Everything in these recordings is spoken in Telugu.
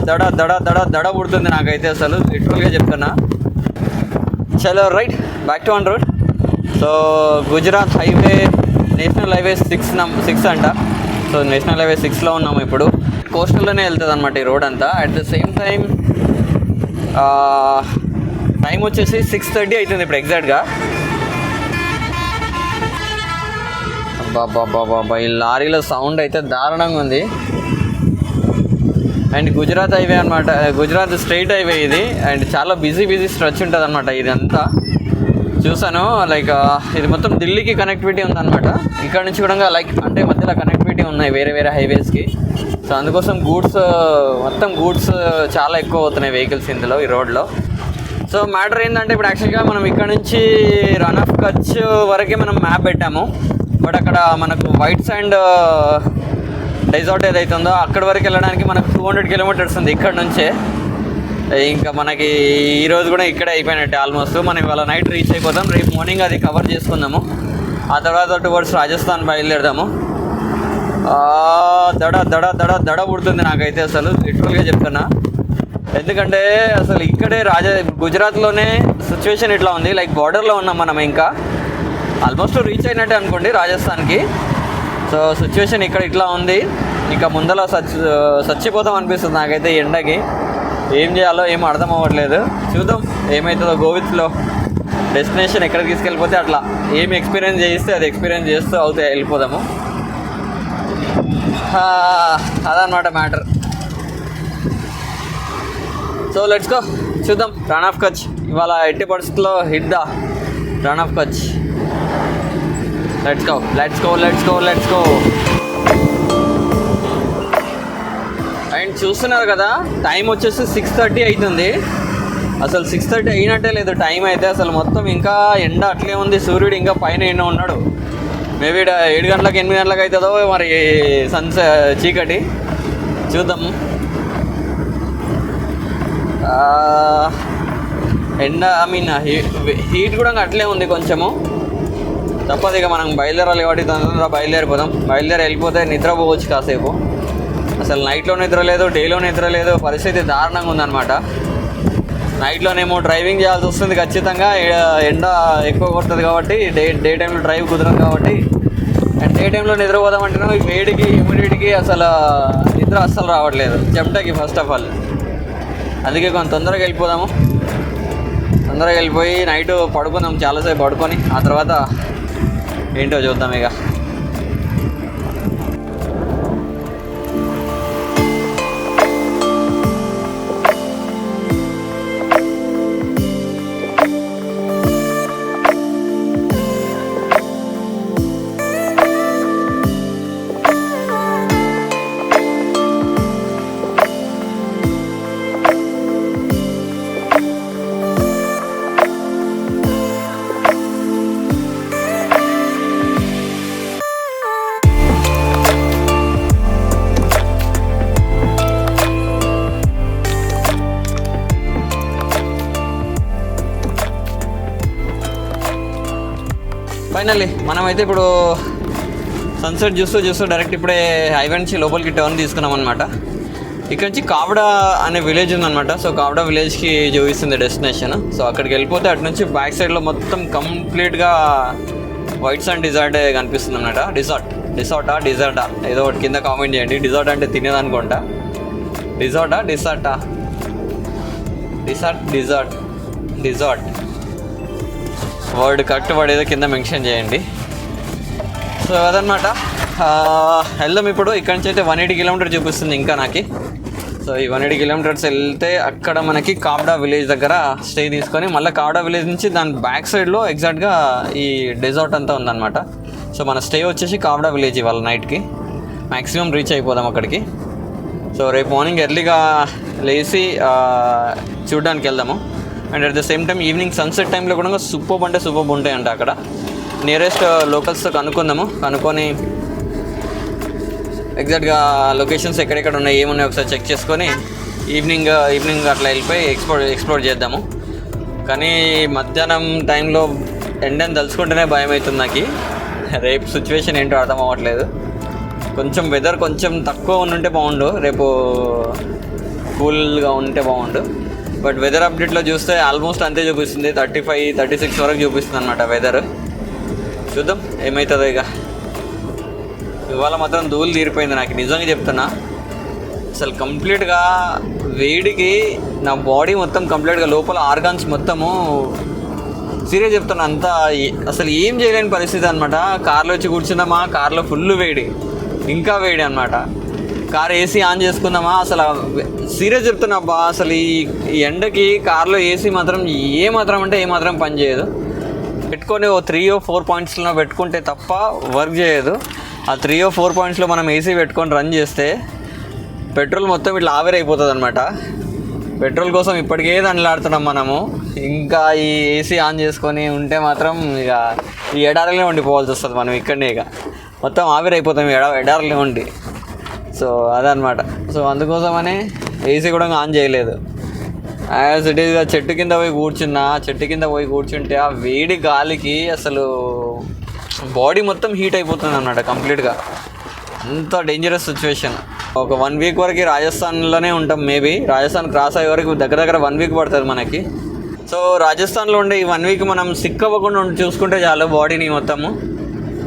దడ దడ దడ దడ పుడుతుంది నాకైతే అసలు లిటరల్గా చెప్తున్నా. చలో right back to on road. So Gujarat highway national highway 6 అంట. సో నేషనల్ హైవే 6లో ఉన్నాము ఇప్పుడు. కోస్టల్లోనే వెళ్తుంది అనమాట ఈ రోడ్ అంతా. At the same time time వచ్చేసి 6:30 అవుతుంది ఇప్పుడు ఎగ్జాక్ట్గా. బాబా ఈ లారీలో సౌండ్ అయితే దారుణంగా ఉంది. అండ్ గుజరాత్ హైవే అనమాట, గుజరాత్ స్ట్రైట్ హైవే ఇది. అండ్ చాలా బిజీ స్ట్రెచ్ ఉంటుంది అనమాట ఇదంతా. చూసాను లైక్ ఇది మొత్తం ఢిల్లీకి కనెక్టివిటీ ఉందన్నమాట. ఇక్కడ నుంచి కూడా లైక్ అంటే మధ్యలో కనెక్టివిటీ ఉన్నాయి వేరే హైవేస్కి. సో అందుకోసం మొత్తం గూడ్స్ చాలా ఎక్కువ అవుతున్నాయి వెహికల్స్ ఇందులో ఈ రోడ్లో. సో మ్యాటర్ ఏంటంటే ఇప్పుడు యాక్చువల్గా మనం ఇక్కడ నుంచి రన్ ఆఫ్ కచ్ వరకే మనం మ్యాప్ పెట్టాము. బట్ అక్కడ మనకు వైట్ శాండ్ డెజర్ట్ ఏదైతే ఉందో అక్కడి వరకు వెళ్ళడానికి మనకు 200 కిలోమీటర్స్ ఉంది ఇక్కడ నుంచే. ఇంకా మనకి ఈరోజు కూడా ఇక్కడే అయిపోయినట్టే ఆల్మోస్ట్. మనం ఇవాళ నైట్ రీచ్ అయిపోతాం. రేపు మార్నింగ్ అది కవర్ చేసుకుందాము. ఆ తర్వాత టువర్డ్స్ రాజస్థాన్ బయలుదేరదాము. దడ దడ దడ దడ పుడుతుంది నాకైతే అసలు లిటరల్గా చెప్తున్నా. ఎందుకంటే అసలు ఇక్కడే గుజరాత్లోనే సిచ్యువేషన్ ఇట్లా ఉంది. లైక్ బార్డర్లో ఉన్నాం మనం, ఇంకా ఆల్మోస్ట్ రీచ్ అయినట్టే అనుకోండి రాజస్థాన్కి. సో సిచ్యువేషన్ ఇక్కడ ఇట్లా ఉంది. ఇంకా ముందర చచ్చిపోతాం అనిపిస్తుంది నాకైతే ఎండకి. ఏం చేయాలో ఏం అర్థం అవ్వట్లేదు. చూద్దాం ఏమవుతుందో. గోవిత్లో డెస్టినేషన్ ఎక్కడికి తీసుకెళ్ళిపోతే అట్లా ఏమి ఎక్స్పీరియన్స్ చేయిస్తే అది ఎక్స్పీరియన్స్ చేస్తూ వెళ్ళిపోదాము. అదనమాట మ్యాటర్. సో లెట్స్ గో, చూద్దాం. రన్ ఆఫ్ కచ్ ఇవాళ ఎట్టి పరిస్థితుల్లో hit the run of Kutch. Let's go. And చూస్తున్నారు కదా టైం వచ్చేసి 6:30 అవుతుంది. అసలు 6:30 అయినట్టే లేదు టైం అయితే. అసలు మొత్తం ఇంకా ఎండ అట్లే ఉంది. సూర్యుడు ఇంకా పైన ఎండ ఉన్నాడు. మేబీ 7 గంటలకు 8 గంటలకు అవుతుందో మరి చీకటి. చూద్దాం. ఎండ హీట్ కూడా అట్లే ఉంది కొంచెము. తప్పదు ఇక మనం బయలుదేరాలి కాబట్టి తొందరగా బయలుదేరి వెళ్ళిపోతే నిద్రపోవచ్చు కాసేపు. అసలు నైట్లో నిద్ర లేదు, డేలో నిద్ర లేదు. పరిస్థితి దారుణంగా ఉందన్నమాట. నైట్లోనేమో డ్రైవింగ్ చేయాల్సి వస్తుంది ఖచ్చితంగా. ఎండ ఎక్కువ కొడుతుంది కాబట్టి డే టైంలో డ్రైవ్ కుదరదు కాబట్టి. అండ్ డే టైంలో నిద్రపోదామంటేనే వేడికి హ్యూమిడిటీకి అసలు నిద్ర అస్సలు రావట్లేదు, చెమటకి ఫస్ట్ ఆఫ్ ఆల్. అందుకే కొంచెం తొందరగా వెళ్ళిపోదాము. తొందరగా వెళ్ళిపోయి నైట్ పడుకుందాం, చాలాసేపు పడుకొని ఆ తర్వాత ఏంటో చూద్దాం ఇక. ఫైనల్లీ మనమైతే ఇప్పుడు సన్సెట్ చూస్తూ డైరెక్ట్ ఇప్పుడే హైవే నుంచి లోపలికి టర్న్ తీసుకున్నాం అనమాట. ఇక్కడ నుంచి కావడా అనే విలేజ్ ఉందన్నమాట. సో కావడా విలేజ్కి చూపిస్తుంది డెస్టినేషన్. సో అక్కడికి వెళ్ళిపోతే అటు నుంచి బ్యాక్ సైడ్లో మొత్తం కంప్లీట్గా వైట్ సాండ్ డిజర్ట్ కనిపిస్తుంది అన్నమాట. డిజర్టా ఏదో ఒకటి కింద కామెంట్ చేయండి. డిజర్ట్ అంటే తినేదనుకుంటా. డిజర్ట్ వర్డ్ కరెక్ట్ వర్డ్ ఏదో కింద మెన్షన్ చేయండి. సో అదనమాట. వెళ్దాం ఇప్పుడు. ఇక్కడ నుంచి అయితే 180 కిలోమీటర్ చూపిస్తుంది ఇంకా నాకు. సో ఈ 180 కిలోమీటర్స్ వెళ్తే అక్కడ మనకి కావడా విలేజ్ దగ్గర స్టే తీసుకొని మళ్ళీ కావడా విలేజ్ నుంచి దాని బ్యాక్ సైడ్లో ఎగ్జాక్ట్గా ఈ డెజర్ట్ అంతా ఉందన్నమాట. సో మన స్టే వచ్చేసి కావడా విలేజ్ ఇవాళ నైట్కి. మ్యాక్సిమం రీచ్ అయిపోదాం అక్కడికి. సో రేపు మార్నింగ్ ఎర్లీగా లేచి చూడడానికి వెళ్దాము. And at the same time evening sunset టైంలో కూడా సూపర్ ఉంటాయంట అక్కడ. నియరెస్ట్ లోకల్స్తో కనుక్కొని ఎగ్జాక్ట్గా లొకేషన్స్ ఎక్కడెక్కడ ఉన్నాయి ఏమున్నాయి ఒకసారి చెక్ చేసుకొని ఈవినింగ్ అట్లా వెళ్ళిపోయి ఎక్స్ప్లోర్ చేద్దాము. కానీ మధ్యాహ్నం టైంలో ఎండని తలుచుకుంటేనే భయం అవుతుంది నాకు. రేపు సిచ్యువేషన్ ఏంటో అర్థం అవ్వట్లేదు. కొంచెం వెదర్ కొంచెం తక్కువ ఉంటే బాగుండు, రేపు కూల్గా ఉంటే బాగుండు. బట్ వెదర్ అప్డేట్లో చూస్తే ఆల్మోస్ట్ అంతే చూపిస్తుంది, 35-36 వరకు చూపిస్తుంది అనమాట వెదర్. చూద్దాం ఏమవుతుందో. ఇక ఇవాళ మాత్రం ధూళి తీరిపోయింది నాకు, నిజంగా చెప్తున్నా. అసలు కంప్లీట్గా వేడికి నా బాడీ మొత్తం కంప్లీట్గా లోపల ఆర్గాన్స్ మొత్తము సీరియస్ చెప్తున్నా అంతా అసలు ఏం చేయలేని పరిస్థితి అనమాట. కార్లో వచ్చి కూర్చుందామా, కార్లో ఫుల్ వేడి, ఇంకా వేడి అనమాట. కార్ ఏసీ ఆన్ చేసుకుందామా, అసలు సీరియస్ చెప్తున్నా అబ్బా. అసలు ఈ ఎండకి కార్లో ఏసీ మాత్రం ఏమాత్రం పని చేయదు. పెట్టుకొని 3-4 పాయింట్స్లో పెట్టుకుంటే తప్ప వర్క్ చేయదు. ఆ 3-4 పాయింట్స్లో మనం ఏసీ పెట్టుకొని రన్ చేస్తే పెట్రోల్ మొత్తం ఇట్లా ఆవిరైపోతుంది అనమాట. పెట్రోల్ కోసం ఇప్పటికే దండలాడుతున్నాం మనము. ఇంకా ఈ ఏసీ ఆన్ చేసుకొని ఉంటే మాత్రం ఇక ఈ ఎడారిలో ఉండిపోవాల్సి వస్తుంది మనం ఇక్కడనే. ఇక మొత్తం ఆవిరైపోతాం ఎడారిలో ఉండి. సో అదనమాట. సో అందుకోసమనే ఏసీ కూడా ఆన్ చేయలేదు. యాజ్ ఇట్ ఈస్గా చెట్టు కింద పోయి కూర్చుంటే ఆ వేడి గాలికి అసలు బాడీ మొత్తం హీట్ అయిపోతుంది అన్నమాట కంప్లీట్గా. అంత డేంజరస్ సిచ్యువేషన్. ఒక 1 వీక్ వరకు రాజస్థాన్లోనే ఉంటాం. మేబీ రాజస్థాన్ క్రాస్ అయ్యే వరకు దగ్గర 1 వీక్ పడుతుంది మనకి. సో రాజస్థాన్లో ఉండే ఈ 1 వీక్ మనం సిక్ అవ్వకుండా చూసుకుంటే చాలు. బాడీని మొత్తము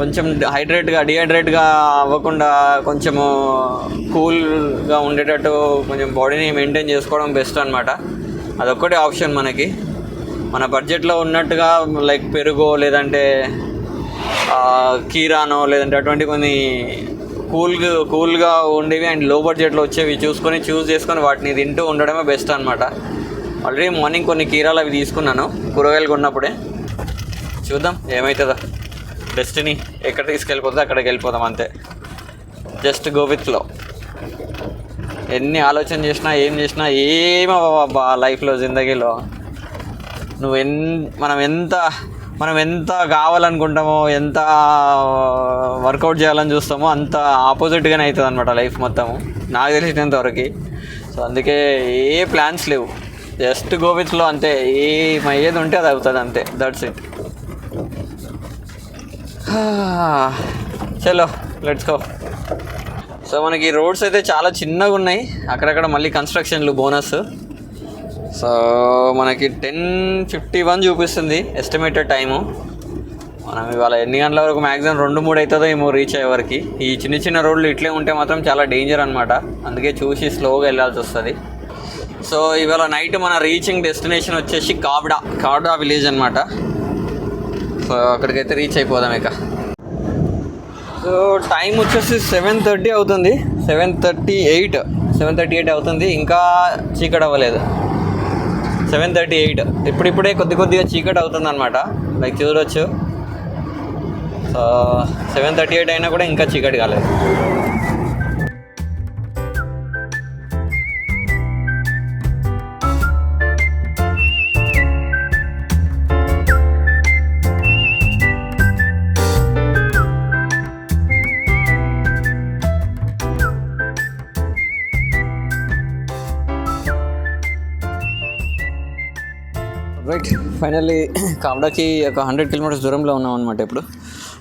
కొంచెం డిహైడ్రేట్గా అవ్వకుండా కొంచెము కూల్గా ఉండేటట్టు కొంచెం బాడీని మెయింటైన్ చేసుకోవడం బెస్ట్ అనమాట. అదొక్కటే ఆప్షన్ మనకి. మన బడ్జెట్లో ఉన్నట్టుగా లైక్ పెరుగో లేదంటే కీరానో లేదంటే అటువంటి కొన్ని కూల్గా ఉండేవి అండ్ లో బడ్జెట్లో వచ్చేవి చూస్ చేసుకొని వాటిని తింటూ ఉండడమే బెస్ట్ అనమాట. ఆల్రెడీ మార్నింగ్ కొన్ని కీరాలు అవి తీసుకున్నాను కూరగాయలు కొన్నప్పుడే. చూద్దాం ఏమవుతుందో. డెస్టినీ ఎక్కడ తీసుకెళ్ళిపోతుందో అక్కడికి వెళ్ళిపోదాం అంతే. Just go with flow. ఎన్ని ఆలోచన చేసినా ఏం చేసినా ఏమవ్వబ్బా లైఫ్లో, జిందగీలో. మనం ఎంత కావాలనుకుంటామో, ఎంత వర్కౌట్ చేయాలని చూస్తామో అంత ఆపోజిట్గానే అవుతుంది అనమాట లైఫ్ మొత్తము, నాకు తెలిసినంత వరకు. సో అందుకే ఏ ప్లాన్స్ లేవు, జస్ట్ గో విత్ ఫ్లో అంతే. ఏది ఉంటే అది అవుతుంది అంతే. That's it. చలో లెట్స్ గో. సో మనకి రోడ్స్ అయితే చాలా చిన్నగా ఉన్నాయి, అక్కడక్కడ మళ్ళీ కన్స్ట్రక్షన్లు బోనస్. సో మనకి 10:51 చూపిస్తుంది ఎస్టిమేటెడ్ టైము. మనం ఇవాళ ఎన్ని గంటల వరకు మ్యాక్సిమం 2-3 అవుతుందో ఏమో రీచ్ అయ్యే వరకు. ఈ చిన్న రోడ్లు ఇట్లే ఉంటే మాత్రం చాలా డేంజర్ అనమాట, అందుకే చూసి స్లోగా వెళ్ళాల్సి వస్తుంది. సో ఇవాళ నైట్ మన రీచింగ్ డెస్టినేషన్ వచ్చేసి కావ్డా విలేజ్ అనమాట. సో అక్కడికైతే రీచ్ అయిపోదాం ఇక. సో టైం వచ్చేసి 7:30 అవుతుంది, 7:38 అవుతుంది. ఇంకా చీకటి అవ్వలేదు. 7:38 ఇప్పుడిప్పుడే కొద్దిగా చీకటి అవుతుంది అనమాట, లైక్ చూడవచ్చు. సో 7:38 అయినా కూడా ఇంకా చీకటి కాలేదు. రైట్, ఫైనల్లీ కావ్డాకి ఒక 100 కిలోమీటర్స్ దూరంలో ఉన్నాం అనమాట. ఇప్పుడు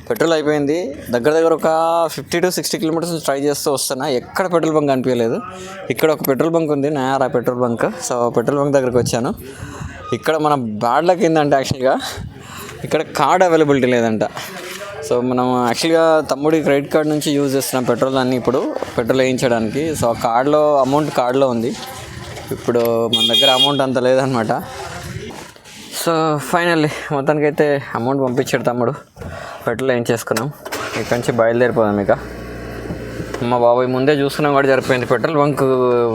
పెట్రోల్ అయిపోయింది. దగ్గర ఒక 50-60 కిలోమీటర్స్ ట్రై చేస్తూ వస్తున్నా, ఎక్కడ పెట్రోల్ బంక్ అనిపించలేదు. ఇక్కడ ఒక పెట్రోల్ బంక్ ఉంది, Nayara petrol bunk. So petrol bunk దగ్గరికి వచ్చాను. ఇక్కడ మన బ్యాడ్ లక్ ఏంటంటే యాక్చువల్గా ఇక్కడ కార్డ్ అవైలబిలిటీ లేదంట. సో మనం యాక్చువల్గా తమ్ముడి క్రెడిట్ కార్డ్ నుంచి యూజ్ చేస్తున్నాం పెట్రోల్ అన్నీ ఇప్పుడు పెట్రోల్ వేయించడానికి. సో అమౌంట్ కార్డులో ఉంది. ఇప్పుడు మన దగ్గర అమౌంట్ అంత లేదనమాట. సో ఫైనల్లీ మొత్తానికైతే అమౌంట్ పంపించాడు తమ్ముడు, పెట్రోల్ ఏం చేసుకున్నాం. ఇక్కడి నుంచి బయలుదేరిపోదాం ఇక. మా బాబాయ్ ముందే చూసుకున్నాం కూడా సరిపోయింది. పెట్రోల్ బంక్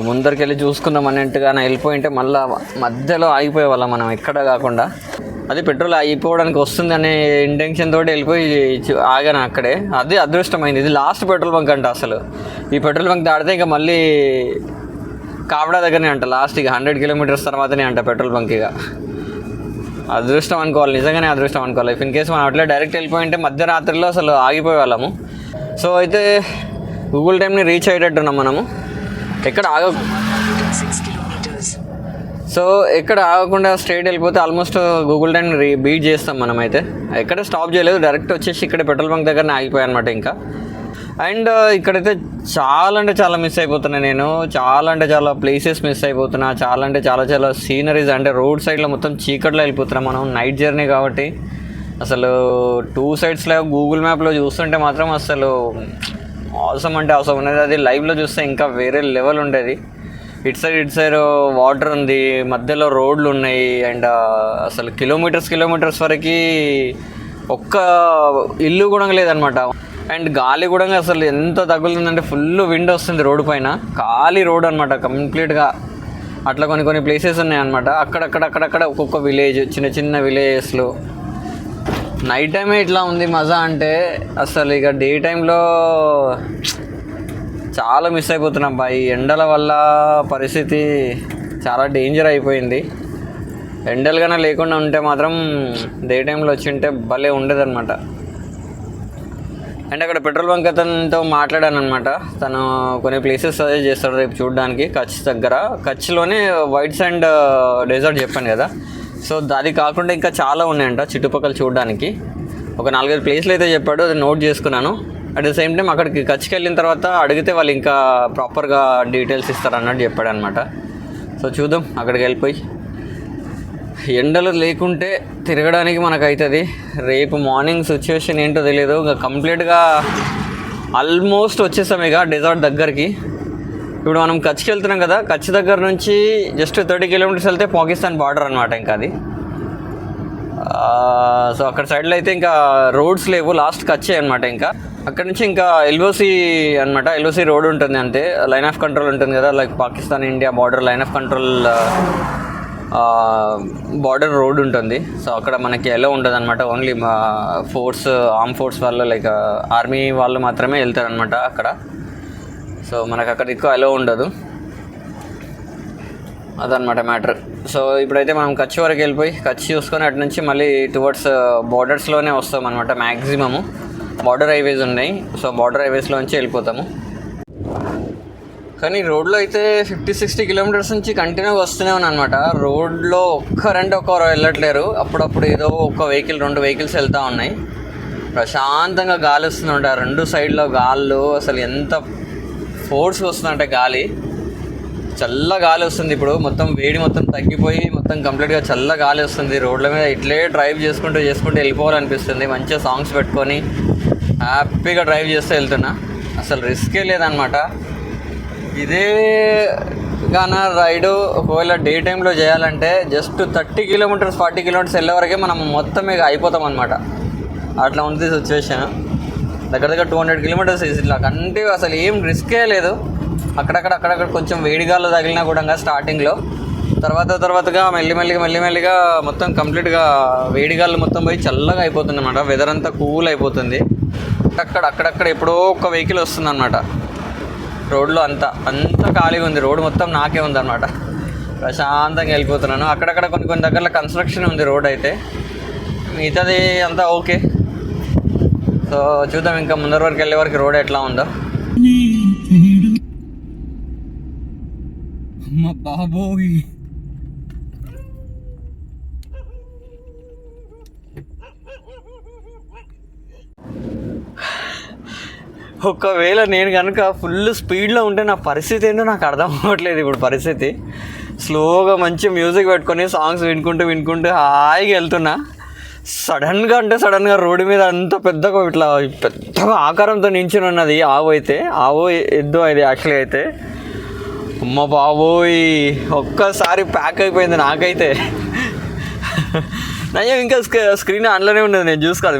ముందరికి వెళ్ళి చూసుకుందాం అన్నట్టుగా వెళ్ళిపోయింటే మళ్ళీ మధ్యలో ఆగిపోయే వాళ్ళం మనం, ఎక్కడ కాకుండా. అది పెట్రోల్ అయిపోవడానికి వస్తుంది అనే ఇంటెన్షన్ తోటి వెళ్ళిపోయి ఆగాను అక్కడే. అది అదృష్టమైంది. ఇది లాస్ట్ పెట్రోల్ బంక్ అంట. అసలు ఈ పెట్రోల్ బంక్ దాటితే ఇంకా మళ్ళీ కావడా దగ్గరనే అంట లాస్ట్. ఇక 100 కిలోమీటర్స్ తర్వాతనే అంట పెట్రోల్ బంక్. ఇక అదృష్టం అనుకోవాలి, నిజంగానే అదృష్టం అనుకోవాలి. ఇఫ్ ఇన్ కేసు మనం అట్లా డైరెక్ట్ వెళ్ళిపోయింటే మధ్యరాత్రిలో అసలు ఆగిపోయే వాళ్ళము. సో అయితే గూగుల్ టైమ్ని రీచ్ అయ్యేటట్టున్నాం మనము. ఎక్కడ ఆగకుండా స్ట్రైట్ వెళ్ళిపోతే ఆల్మోస్ట్ గూగుల్ టైమ్ని బీట్ చేస్తాం మనం. అయితే ఎక్కడ స్టాప్ చేయలేదు, డైరెక్ట్ వచ్చేసి ఇక్కడ పెట్రోల్ బంక్ దగ్గరనే ఆగిపోయాయి అనమాట. ఇంకా అండ్ ఇక్కడైతే చాలా అంటే చాలా మిస్ అయిపోతున్నా నేను. చాలా అంటే చాలా ప్లేసెస్ మిస్ అయిపోతున్నా. చాలా అంటే చాలా చాలా సీనరీస్. అంటే రోడ్ సైడ్లో మొత్తం చీకట్లో వెళ్ళిపోతున్నాం మనం. నైట్ జర్నీ కాబట్టి అసలు 2 సైడ్స్లో గూగుల్ మ్యాప్లో చూస్తుంటే మాత్రం అసలు అవసరం అంటే అవసరం ఉన్నది. అది లైవ్లో చూస్తే ఇంకా వేరే లెవెల్ ఉండేది. ఇటు సైడ్ వాటర్ ఉంది, మధ్యలో రోడ్లు ఉన్నాయి. అండ్ అసలు కిలోమీటర్స్ వరకు ఒక్క ఇల్లు కూడా లేదనమాట. అండ్ గాలి కూడా అసలు ఎంత తగులుతుందంటే ఫుల్ విండ్ వస్తుంది రోడ్డు పైన. ఖాళీ రోడ్ అనమాట కంప్లీట్గా. అట్లా కొన్ని ప్లేసెస్ ఉన్నాయన్నమాట. అక్కడక్కడ ఒక్కొక్క విలేజ్, చిన్న విలేజెస్లో నైట్ టైమే ఇట్లా ఉంది మజా అంటే. అసలు ఇక డే టైంలో చాలా మిస్ అయిపోతున్నాం బా. ఈ ఎండల వల్ల పరిస్థితి చాలా డేంజర్ అయిపోయింది. ఎండలుగానే లేకుండా ఉంటే మాత్రం డే టైంలో వచ్చి ఉంటే భలే ఉండేదన్నమాట. అండ్ అక్కడ పెట్రోల్ బంక్ అతనితో మాట్లాడాను అనమాట. తను కొన్ని ప్లేసెస్ సజెస్ట్ చేస్తాడు రేపు చూడడానికి. కచ్లోనే వైట్ శాండ్ డెజర్ట్ చెప్పాను కదా. సో అది కాకుండా ఇంకా చాలా ఉన్నాయంట చుట్టుపక్కల చూడడానికి. ఒక 4-5 ప్లేస్లు అయితే చెప్పాడు, అది నోట్ చేసుకున్నాను. అట్ ద సేమ్ టైం అక్కడికి కచ్కి వెళ్ళిన తర్వాత అడిగితే వాళ్ళు ఇంకా ప్రాపర్గా డీటెయిల్స్ ఇస్తారు అన్నట్టు చెప్పాడు అనమాట. సో చూద్దాం అక్కడికి వెళ్ళిపోయి. ఎండలు లేకుంటే తిరగడానికి మనకు అవుతుంది. రేపు మార్నింగ్ సిచ్యువేషన్ ఏంటో తెలియదు. ఇంకా కంప్లీట్గా ఆల్మోస్ట్ వచ్చేసాం ఇక డెజర్ట్ దగ్గరికి. ఇప్పుడు మనం కచ్కి వెళ్తున్నాం కదా. కచ్ దగ్గర నుంచి జస్ట్ 30 కిలోమీటర్స్ వెళ్తే పాకిస్తాన్ బార్డర్ అనమాట ఇంకా అది. సో అక్కడ సైడ్లో అయితే ఇంకా రోడ్స్ లేవు, లాస్ట్ కచ్చే అనమాట. ఇంకా అక్కడ నుంచి ఇంకా ఎల్ఓసి అనమాట. ఎల్ఓసి రోడ్ ఉంటుంది అంతే. లైన్ ఆఫ్ కంట్రోల్ ఉంటుంది కదా, like Pakistan India border line of control border road ఉంటుంది. సో అక్కడ మనకి ఎలా ఉంటుంది అనమాట. ఓన్లీ ఆర్మ్ ఫోర్స్ వాళ్ళు లైక్ ఆర్మీ వాళ్ళు మాత్రమే వెళ్తారు అనమాట అక్కడ. సో మనకు అక్కడ ఎక్కువ ఎలా ఉండదు, అదనమాట మ్యాటర్. సో ఇప్పుడైతే మనం కచ్ వరకు వెళ్ళిపోయి కచ్ చూసుకొని అటు నుంచి మళ్ళీ టువర్డ్స్ బార్డర్స్లోనే వస్తాం అనమాట. మ్యాక్సిమము బార్డర్ హైవేస్ ఉన్నాయి. సో బార్డర్ హైవేస్లో నుంచి వెళ్ళిపోతాము. కానీ రోడ్లో అయితే 50-60 కిలోమీటర్స్ నుంచి కంటిన్యూగా వస్తూనే ఉన్నాను అనమాట. రోడ్లో ఒక్కరు వెళ్ళట్లేరు. అప్పుడప్పుడు ఏదో ఒక వెహికల్ 2 వెహికల్స్ వెళ్తూ ఉన్నాయి. ప్రశాంతంగా గాలి వస్తుందంట 2 సైడ్లో గాళ్ళు. అసలు ఎంత ఫోర్స్గా వస్తుందంటే గాలి, చల్ల గాలి వస్తుంది. ఇప్పుడు మొత్తం వేడి మొత్తం తగ్గిపోయి మొత్తం కంప్లీట్గా చల్ల గాలి వస్తుంది. రోడ్ల మీద ఇట్లే డ్రైవ్ చేసుకుంటూ వెళ్ళిపోవాలనిపిస్తుంది. మంచిగా సాంగ్స్ పెట్టుకొని హ్యాపీగా డ్రైవ్ చేస్తూ వెళ్తున్నా. అసలు రిస్కే లేదనమాట. ఇదే గానా రైడు ఒకవేళ డే టైంలో చేయాలంటే జస్ట్ 30 కిలోమీటర్స్ 40 కిలోమీటర్స్ వెళ్ళే వరకే మనం మొత్తం ఇక అయిపోతాం అనమాట. అట్లా ఉంది సిచ్యువేషన్. దగ్గర 200 కిలోమీటర్స్ ఇట్లా కంటిన్యూ అసలు ఏం రిస్కే లేదు. అక్కడక్కడ కొంచెం వేడిగాలు తగిలినా కూడా స్టార్టింగ్లో, తర్వాతగా మెల్లిమెల్లిగా మొత్తం కంప్లీట్గా వేడిగాళ్ళు మొత్తం పోయి చల్లగా అయిపోతుంది అనమాట. వెదర్ అంతా కూల్ అయిపోతుంది. అక్కడక్కడ ఎప్పుడో ఒక వెహికల్ వస్తుంది అనమాట. రోడ్లో అంతా ఖాళీగా ఉంది. రోడ్ మొత్తం నాకే ఉందన్నమాట. ప్రశాంతంగా వెళ్ళిపోతున్నాను. అక్కడక్కడ కొన్ని దగ్గరలో కన్స్ట్రక్షన్ ఉంది రోడ్ అయితే. మిగతాది అంతా ఓకే. సో చూద్దాం ఇంకా ముందర వరకు వెళ్ళే వరకు రోడ్ ఎట్లా ఉందో. మా బాబోయ్, ఒకవేళ నేను కనుక ఫుల్ స్పీడ్లో ఉంటే నా పరిస్థితి ఏంటో నాకు అర్థం అవ్వట్లేదు. ఇప్పుడు పరిస్థితి స్లోగా మంచి మ్యూజిక్ పెట్టుకొని సాంగ్స్ వినుకుంటూ హాయిగా వెళ్తున్నా. సడన్గా రోడ్డు మీద అంత పెద్దగా ఆకారంతో నించుని ఉన్నది ఆవు ఎద్దు అది యాక్చువల్లీ అయితే. అమ్మ బాబోయ్, ఒక్కసారి ప్యాక్ అయిపోయింది నాకైతే. నయ్యం ఇంకా స్క్రీన్ ఆన్లోనే ఉన్నది, నేను చూసుకోవాలి.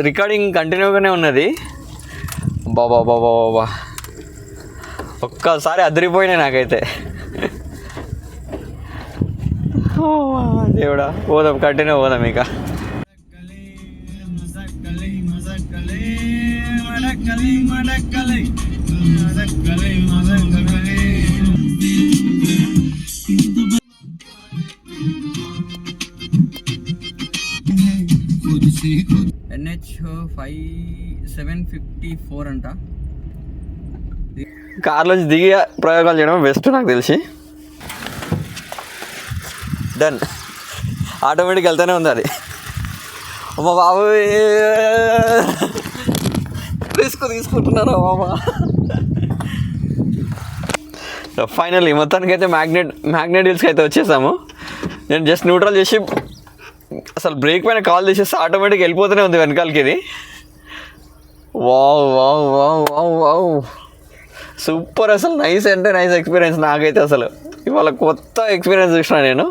రికార్డింగ్ కంటిన్యూగానే ఉన్నది. బాబా ఒక్కసారి అదిరిపోయినాయి నాకైతే. దేవుడా, కంటిన్యూ పోదాం ఇక. NH 754 అంట. కార్లోంచి దిగి ప్రయోగాలు చేయడం బెస్ట్ నాకు తెలిసి. డన్, ఆటోమేటిక్ వెళ్తూనే ఉంది అది. అమ్మ బాబు, రిస్క్ తీసుకుంటున్నారా బాబా. ఫైనల్లీ మొత్తానికి అయితే మ్యాగ్నెట్ హిల్స్కి అయితే వచ్చేసాము. నేను జస్ట్ న్యూట్రల్ చేసి అసలు బ్రేక్ పైన కాల్ చేసేస్తే ఆటోమేటిక్గా వెళ్ళిపోతూనే ఉంది వెనకాలకి ఇది. Wow wow wow wow wow super. అసలు నైస్ అంటే నైస్ ఎక్స్పీరియన్స్. నాకైతే అసలు ఇవాళ కొత్త ఎక్స్పీరియన్స్ చూసిన నేను.